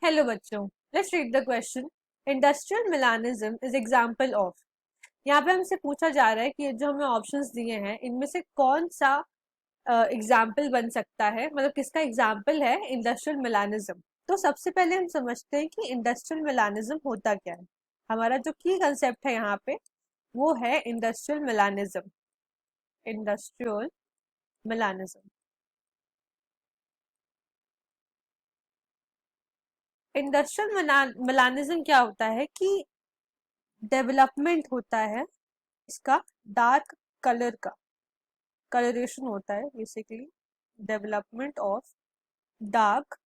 Hello बच्चों, let's read the question. Industrial melanism is example of. यहाँ पे हमसे पूछा जा रहा है कि जो हमें ऑप्शंस दिए हैं इनमें से कौन सा एग्जाम्पल बन सकता है, मतलब किसका एग्जाम्पल है इंडस्ट्रियल मिलानिज्म। तो सबसे पहले हम समझते हैं कि इंडस्ट्रियल मिलानिज्म होता क्या है। हमारा जो की कंसेप्ट है यहाँ पे वो है इंडस्ट्रियल मिलानिज्म। इंडस्ट्रियल मिलानिज्म इंडस्ट्रियल मिलानिज्म क्या होता है कि डेवलपमेंट होता है इसका डार्क कलर का, कलरेशन होता है basically. Development of dark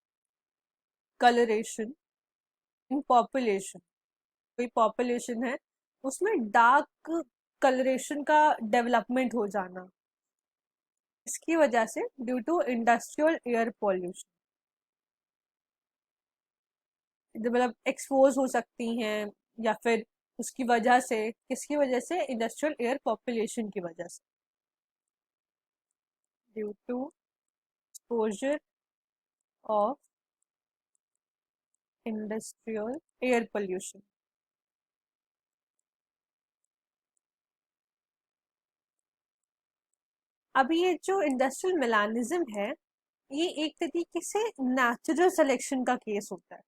colouration in population. कोई पॉपुलेशन है उसमें डार्क कलरेशन का डेवलपमेंट हो जाना, इसकी वजह से due to industrial air pollution, मतलब एक्सपोज हो सकती हैं या फिर उसकी वजह से, किसकी वजह से, इंडस्ट्रियल एयर पॉपुलेशन की वजह से, due to exposure of industrial air pollution. अभी ये जो इंडस्ट्रियल मिलानिज्म है ये एक तरीके से नेचुरल सिलेक्शन का केस होता है।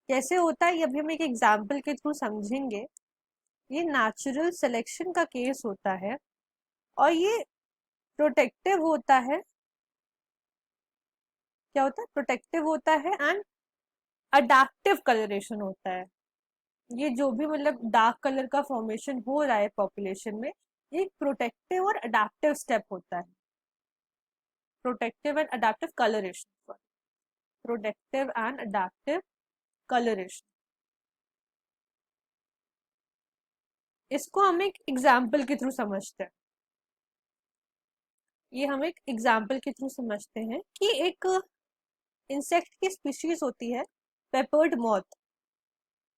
कैसे होता है ये अभी हम एक एग्जाम्पल के थ्रू समझेंगे। ये नेचुरल सिलेक्शन का केस होता है और ये प्रोटेक्टिव होता है। क्या होता है? प्रोटेक्टिव होता है एंड अडेप्टिव कलरेशन होता है। ये जो भी मतलब डार्क कलर का फॉर्मेशन हो रहा है पॉपुलेशन में, ये एक प्रोटेक्टिव और अडेप्टिव स्टेप होता है। Protective and adaptive colouration, protective and adaptive colouration. इसको हम एक एग्जाम्पल के थ्रू समझते हैं। ये हम एक एग्जाम्पल के थ्रू समझते हैं कि एक इंसेक्ट की स्पीशीज होती है पेपर्ड मॉथ।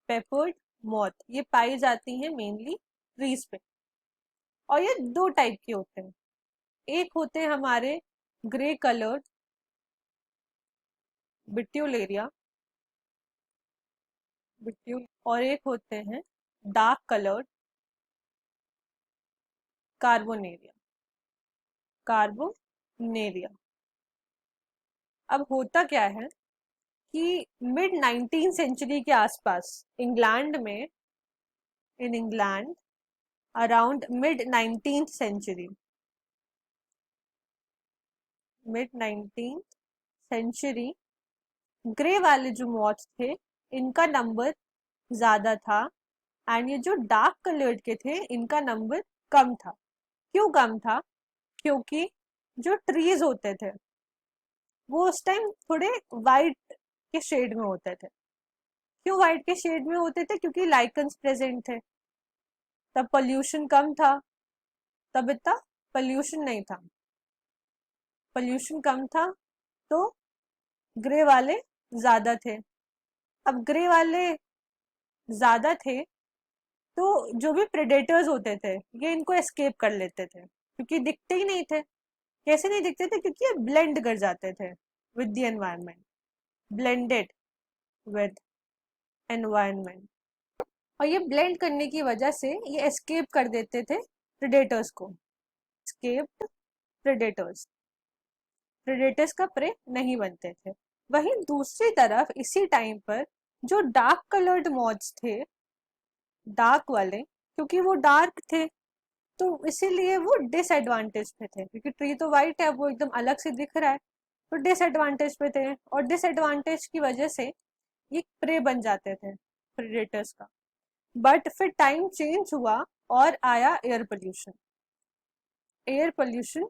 पेपर्ड मॉथ ये पाई जाती है मेनली ट्रीज पे, और ये दो टाइप के होते हैं। एक होते हैं हमारे ग्रे कलर्ड बिट्यूलेरिया, बिट्यूल, और एक होते हैं डार्क कलर्ड कार्बोनेरिया, कार्बोनेरिया। अब होता क्या है कि मिड 19 सेंचुरी के आसपास इंग्लैंड में, in England around mid 19th century, mid 19th century, grey वाले जो मॉथ थे इनका नंबर ज्यादा था एंड ये जो डार्क कलर्ड के थे इनका नंबर कम था। क्यों कम था? क्योंकि जो ट्रीज होते थे वो उस टाइम थोड़े वाइट के शेड में होते थे। क्यों वाइट के शेड में होते थे? क्योंकि लाइकन्स प्रेजेंट थे, तब पोल्यूशन कम था, तब इतना पोल्यूशन नहीं था, पोल्यूशन कम था तो ग्रे वाले ज्यादा थे। अब ग्रे वाले ज्यादा थे तो जो भी प्रेडेटर्स होते थे ये इनको एस्केप कर लेते थे क्योंकि दिखते ही नहीं थे। कैसे नहीं दिखते थे? क्योंकि ये ब्लेंड कर जाते थे with the environment, blended with environment. और ये ब्लेंड करने की वजह से ये एस्केप कर देते थे प्रेडेटर्स को। एस्केप्ड प्रेडेटर्स, प्रेडेटर्स का प्रे नहीं बनते थे। वहीं दूसरी तरफ इसी टाइम पर जो डार्क कलर्ड मॉथ्स थे, डार्क वाले, क्योंकि वो डार्क थे तो इसीलिए वो डिसएडवांटेज पे थे, क्योंकि ट्री तो वाइट है, वो एकदम अलग से दिख रहा है, तो डिसएडवांटेज पे थे। और डिसएडवांटेज की वजह से ये प्रे बन जाते थे प्रेडेटर्स का। बट फिर टाइम चेंज हुआ और आया एयर पोल्यूशन। एयर पोल्यूशन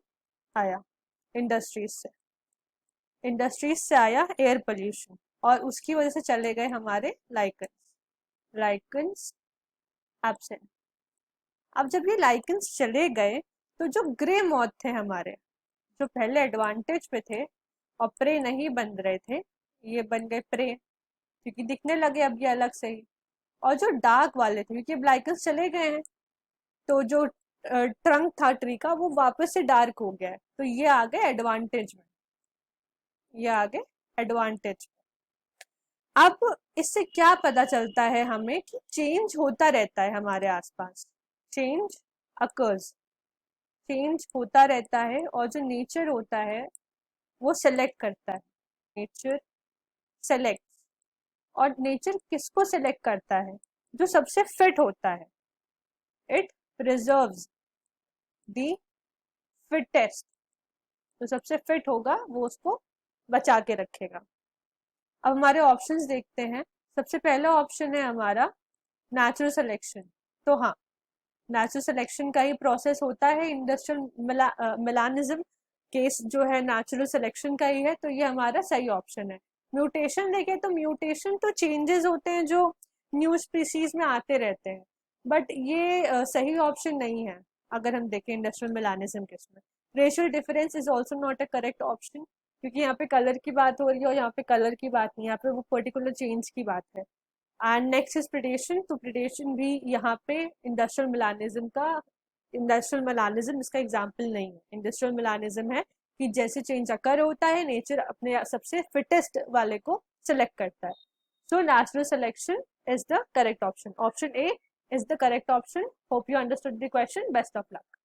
आया इंडस्ट्रीज से, इंडस्ट्रीज से आया एयर पोल्यूशन और उसकी वजह से चले गए हमारे लाइकन्स, लाइकन्स एब्सेंट। अब जब ये लाइकन्स चले गए तो जो ग्रे मॉथ थे हमारे, जो पहले एडवांटेज पे थे और प्रे नहीं बन रहे थे, ये बन गए प्रे क्योंकि दिखने लगे अब ये अलग से ही। और जो डार्क वाले थे, क्योंकि अब लाइकन्स चले गए हैं तो जो ट्रंक था ट्री का वो वापस से डार्क हो गया है, तो ये आ गए एडवांटेज में, ये आ गए एडवांटेज। अब इससे क्या पता चलता है हमें कि चेंज होता रहता है हमारे आसपास, चेंज अकर्स, चेंज होता रहता है, और जो नेचर होता है वो सेलेक्ट करता है, नेचर सेलेक्ट। और नेचर किसको सेलेक्ट करता है? जो सबसे फिट होता है, इट प्रिजर्व्स द फिटेस्ट, जो सबसे फिट होगा वो उसको बचा के रखेगा। अब हमारे ऑप्शंस देखते हैं। सबसे पहला ऑप्शन है हमारा नेचुरल सिलेक्शन। तो हाँ, नेचुरल सिलेक्शन का ही प्रोसेस होता है, इंडस्ट्रियल मिलानिज्म केस जो है नेचुरल सिलेक्शन का ही है, तो ये हमारा सही ऑप्शन है। म्यूटेशन देखें तो म्यूटेशन तो चेंजेस होते हैं जो न्यू स्पीसीज में आते रहते हैं, बट ये सही ऑप्शन नहीं है अगर हम देखें इंडस्ट्रियल मिलानिज्म केस में। Racial difference is also not a correct option, क्योंकि यहाँ पे कलर की बात हो रही है और यहाँ पे कलर की बात नहीं, यहाँ पे वो पर्टिकुलर चेंज की बात है। एंड नेक्स्ट इज प्रिडेशन, तो प्रिडेशन भी यहाँ पे इंडस्ट्रियल मिलानिज्म का, इंडस्ट्रियल मिलानिज्म इसका एग्जाम्पल नहीं है। इंडस्ट्रियल मिलानिज्म है कि जैसे चेंज अकर होता है, नेचर अपने सबसे फिटेस्ट वाले को सिलेक्ट करता है। So natural selection is the correct option, option A is the correct option. Hope you understood the question, best of luck.